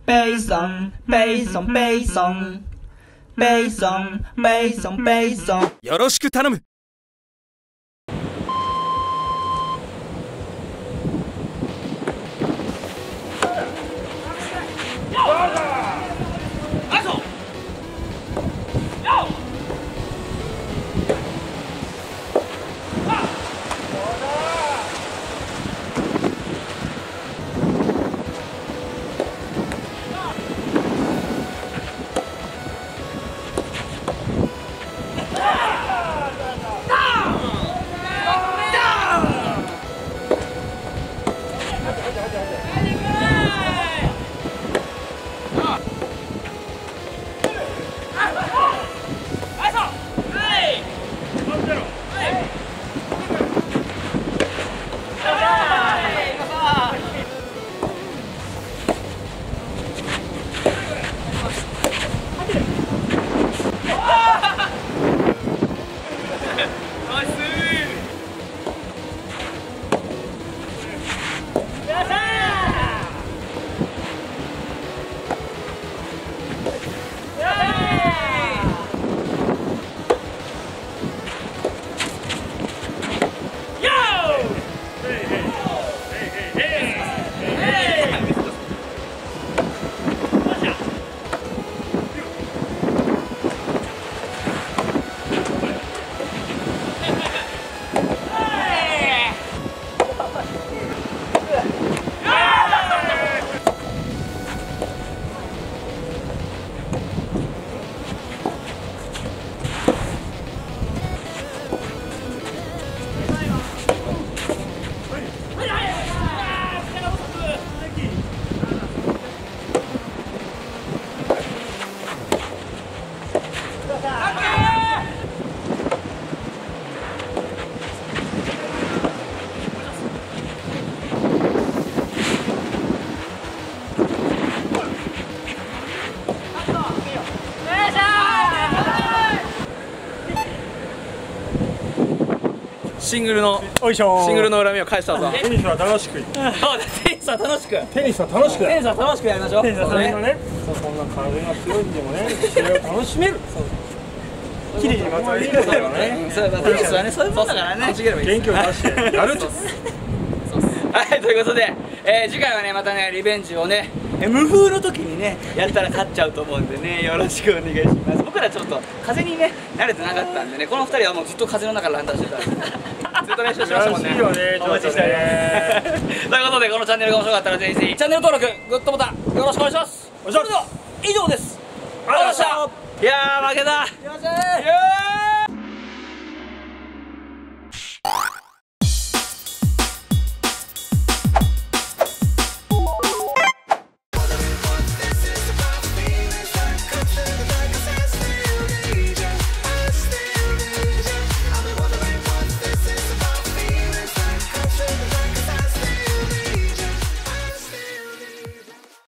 ペイソンペイソンペイソンペイソンペイソンペイソン、よろしく頼む。シングルの恨みを返したぞ。テニスは楽しく。テニスは楽しく。テニスは楽しく。テニスは楽しくやりましょう。テニスは楽しくね。そんな風が強いんでもね、試合を楽しめる。きれいにまとめるんだよね。テニスはね、そういうもんだからね。元気を出してやると。はい、ということで、次回はね、またね、リベンジをね、無風の時にね、やったら勝っちゃうと思うんでね、よろしくお願いします。僕らちょっと風にね、慣れてなかったんでね、この2人はもうずっと風の中ランダーしてた。ずっと練習してましたもんね。お待ちしております。ということで、このチャンネルが面白かったらぜひぜひチャンネル登録、グッドボタンよろしくお願いします。それでは以上です。ありがとうございました。いやー、負けた。